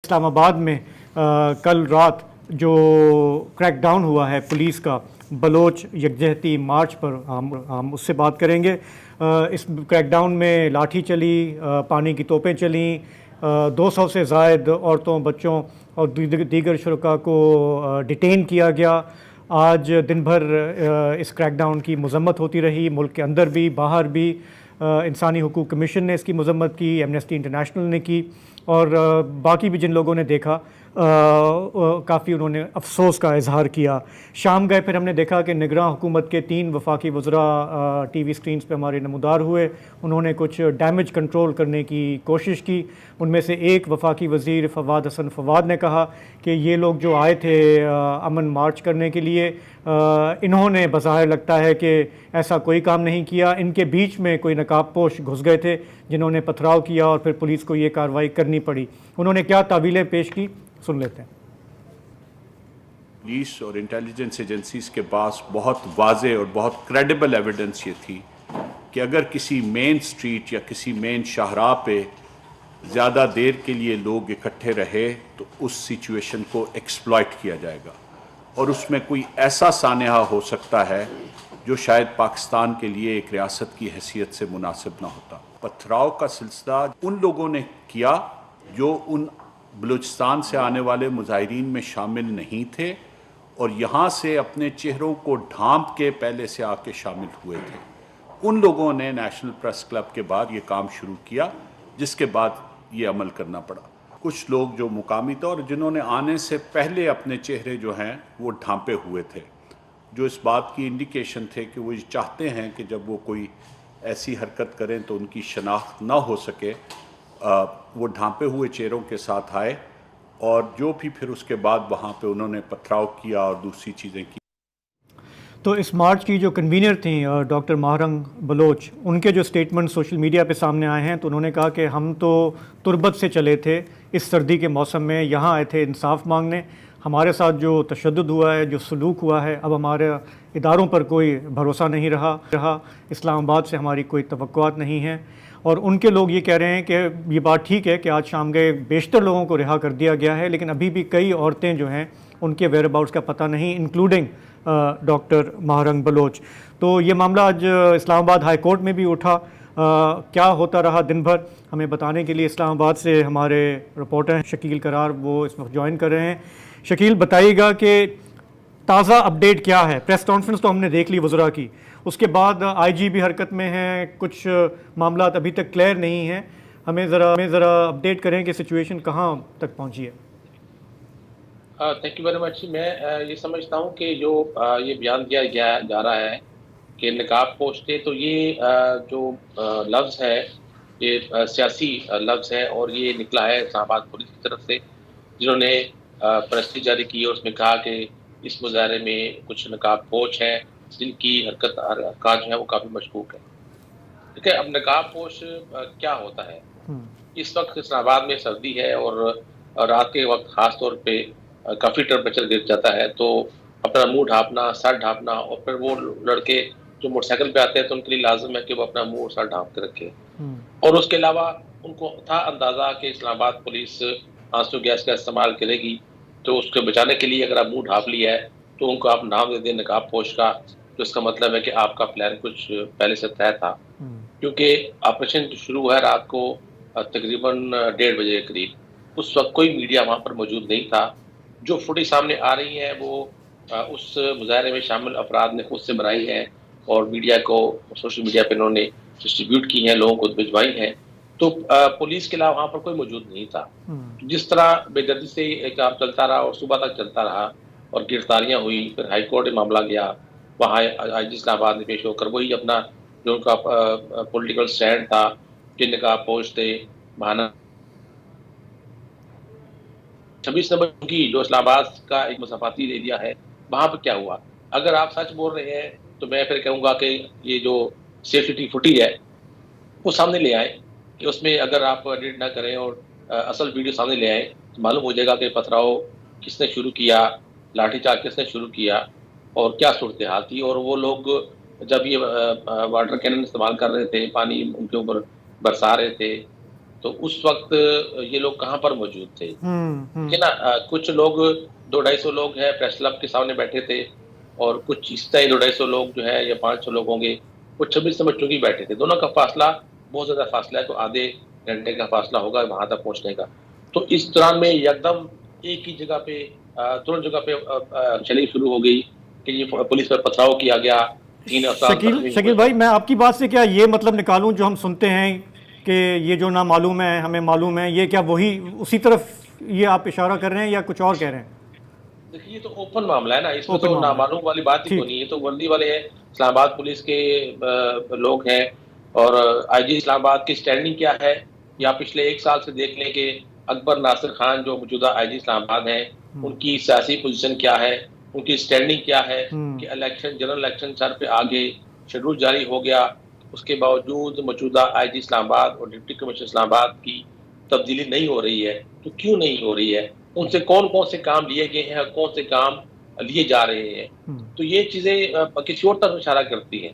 इस्लामाबाद में कल रात जो क्रैकडाउन हुआ है पुलिस का बलोच यकजहती मार्च पर, हम उससे बात करेंगे। इस क्रैकडाउन में लाठी चली, पानी की तोपें चलीं, 200 से ज़ायद औरतों, बच्चों और दीगर शुरका को डिटेन किया गया। आज दिन भर इस क्रैकडाउन की मज़म्मत होती रही, मुल्क के अंदर भी बाहर भी। इंसानी हुकूक कमीशन ने इसकी मज़म्मत की, एमनेस्टी इंटरनेशनल ने की, और बाकी भी जिन लोगों ने देखा काफ़ी उन्होंने अफसोस का इजहार किया। शाम गए, फिर हमने देखा कि निगरान हुकूमत के 3 वफाकी वज़रा टीवी स्क्रीन्स पे हमारे नमूदार हुए। उन्होंने कुछ डैमेज कंट्रोल करने की कोशिश की। उनमें से एक वफाकी वज़ीर फवाद हसन फवाद ने कहा कि ये लोग जो आए थे अमन मार्च करने के लिए, इन्होंने बज़ाहिर लगता है कि ऐसा कोई काम नहीं किया। इनके बीच में कोई नकाबपोश घुस गए थे जिन्होंने पथराव किया और फिर पुलिस को ये कार्रवाई करनी पड़ी। उन्होंने क्या तावीलें पेश की, सुन लेते हैं। पुलिस और इंटेलिजेंस एजेंसीज के पास बहुत वाज़े और बहुत क्रेडिबल एविडेंस ये थी कि अगर किसी मेन स्ट्रीट या किसी मेन शाहराह पे ज़्यादा देर के लिए लोग इकट्ठे रहे तो उस सिचुएशन को एक्सप्लॉइट किया जाएगा और उसमें कोई ऐसा सानेहा हो सकता है जो शायद पाकिस्तान के लिए एक रियासत की हैसियत से मुनासिब ना होता। पथराव का सिलसिला उन लोगों ने किया जो उन बलूचिस्तान से आने वाले मुजाहिरीन में शामिल नहीं थे और यहाँ से अपने चेहरों को ढांप के पहले से आके शामिल हुए थे। उन लोगों ने नेशनल प्रेस क्लब के बाद ये काम शुरू किया, जिसके बाद ये अमल करना पड़ा। कुछ लोग जो मुकामी थे और जिन्होंने आने से पहले अपने चेहरे जो हैं वो ढांपे हुए थे, जो इस बात की इंडिकेशन थे कि वो चाहते हैं कि जब वो कोई ऐसी हरकत करें तो उनकी शनाख्त ना हो सके, वो ढांपे हुए चेहरों के साथ आए और जो भी फिर उसके बाद वहाँ पे उन्होंने पथराव किया और दूसरी चीज़ें की। तो इस मार्च की जो कन्वीनर थी डॉक्टर महारंग बलोच, उनके जो स्टेटमेंट सोशल मीडिया पे सामने आए हैं, तो उन्होंने कहा कि हम तो तुर्बत से चले थे, इस सर्दी के मौसम में यहाँ आए थे इंसाफ मांगने। हमारे साथ जो तशद्दुद हुआ है, जो सलूक हुआ है, अब हमारे इदारों पर कोई भरोसा नहीं रहा। इस्लामाबाद से हमारी कोई तवक्कुआत नहीं है। और उनके लोग ये कह रहे हैं कि ये बात ठीक है कि आज शाम गए बेशतर लोगों को रिहा कर दिया गया है, लेकिन अभी भी कई औरतें जो हैं उनके वेयर अबाउट्स का पता नहीं, इंक्लूडिंग डॉक्टर महारंग बलोच। तो ये मामला आज इस्लामाबाद हाई कोर्ट में भी उठा। क्या होता रहा दिन भर, हमें बताने के लिए इस्लामाबाद से हमारे रिपोर्टर हैं शकील करार, वो इस वक्त ज्वाइन कर रहे हैं। शकील, बताइएगा कि ताज़ा अपडेट क्या है? प्रेस कॉन्फ्रेंस तो हमने देख ली वज़रा की, उसके बाद आईजी भी हरकत में हैं, कुछ मामला अभी तक क्लियर नहीं हैं। हमें ज़रा अपडेट करें कि सिचुएशन कहाँ तक पहुँची है। Thank you very much. मैं ये समझता हूँ कि जो ये बयान दिया जा रहा है कि नकाब पोस्टें, तो ये जो लफ्ज़ है ये सियासी लफ्ज़ है और ये निकला है इस्लामाबाद पुलिस की तरफ से, जिन्होंने प्रेस जारी की और उसमें कहा कि इस मुजाहरे में कुछ नकाब पोश हैं जिनकी हरकत जो है वो काफ़ी मशकूक है। ठीक है, अब नकाब पोश क्या होता है? इस वक्त इस्लामाबाद में सर्दी है और रात के वक्त ख़ास तौर पे काफ़ी टेम्परेचर गिर जाता है, तो अपना मुंह ढांपना, सर ढांपना, और फिर वो लड़के जो मोटरसाइकिल पे आते हैं तो उनके लिए लाजिम है कि वो अपना मुंह और सर ढांप के रखें। और उसके अलावा उनको था अंदाज़ा कि इस्लामाबाद पुलिस आंसू गैस का इस्तेमाल करेगी, तो उसको बचाने के लिए अगर आप मुंह ढांप लिया है तो उनको आप नाम दे दें नकाब पोश का, तो इसका मतलब है कि आपका प्लान कुछ पहले से तय था। क्योंकि ऑपरेशन शुरू हुआ है रात को तकरीबन 1:30 बजे के करीब, उस वक्त कोई मीडिया वहाँ पर मौजूद नहीं था। जो फुटेज सामने आ रही है वो उस मुजाहरे में शामिल अफराद ने खुद से बनाई है और मीडिया को, सोशल मीडिया पे इन्होंने डिस्ट्रीब्यूट की हैं, लोगों को भिजवाई हैं। तो पुलिस के अलावा वहाँ पर कोई मौजूद नहीं था। जिस तरह बेदर्दी से एक काम चलता रहा और सुबह तक चलता रहा और गिरफ्तारियाँ हुई, फिर हाई कोर्ट में मामला गया, वहाँ आईजी इस्लामाबाद में पेश होकर वही अपना जो उनका पॉलिटिकल स्टैंड था कि नकाब पोश थे, बहाना 26 नंबर की जो इस्लामाबाद का एक मसाफाती एरिया है, वहाँ पर क्या हुआ? अगर आप सच बोल रहे हैं तो मैं फिर कहूँगा कि ये जो सेफ्टी फुटेज है वो सामने ले आए, कि उसमें अगर आप एडिट ना करें और असल वीडियो सामने ले आए तो मालूम हो जाएगा कि पथराव किसने शुरू किया, लाठीचार्ज किसने शुरू किया और क्या सूरत हाल थी। और वो लोग जब ये वाटर कैनन इस्तेमाल कर रहे थे, पानी उनके ऊपर बरसा रहे थे, तो उस वक्त ये लोग कहाँ पर मौजूद थे? ठीक है ना? कुछ लोग 200-250 लोग हैं प्रेस क्लब के सामने बैठे थे, और कुछ इस तरह 200-250 लोग जो है, या 500 लोग होंगे, कुछ 26 बच्चों की बैठे थे। दोनों का फासला बहुत ज़्यादा फासला है, तो आधे घंटे का फासला होगा वहाँ तक पहुँचने का। तो इस दौरान में एकदम एक ही जगह पे तुरंत जगह पे चली शुरू हो गई कि ये पुलिस पर पथराव किया गया, 3 अफराद शकील जख्मी शकील हुए। भाई, मैं आपकी बात से क्या ये मतलब निकालूं जो हम सुनते हैं कि ये जो ना मालूम है हमें मालूम है, ये क्या वही उसी तरफ ये आप इशारा कर रहे हैं या कुछ और कह रहे हैं? देखिए, ये तो ओपन मामला है ना, इसमें ओपन तो मामला है। नामालूम वाली बात ही क्यों ठीक। नहीं है। ये तो वर्दी वाले हैं, इस्लामाबाद पुलिस के लोग हैं। और आईजी इस्लामाबाद की स्टैंडिंग क्या है, या पिछले 1 साल से देख लें कि अकबर नासिर खान जो मौजूदा आईजी इस्लामाबाद हैं, उनकी सियासी पोजीशन क्या है, उनकी स्टैंडिंग क्या है कि इलेक्शन, जनरल इलेक्शन सर पे आगे शेड्यूल जारी हो गया, उसके बावजूद मौजूदा आईजी इस्लामाबाद और डिप्टी कमिश्नर इस्लामाबाद की तब्दीली नहीं हो रही है। तो क्यों नहीं हो रही है? उनसे कौन-कौन से काम लिए गए हैं और कौन से काम लिए जा रहे हैं? तो ये चीज़ें किसी और तरफ इशारा करती हैं।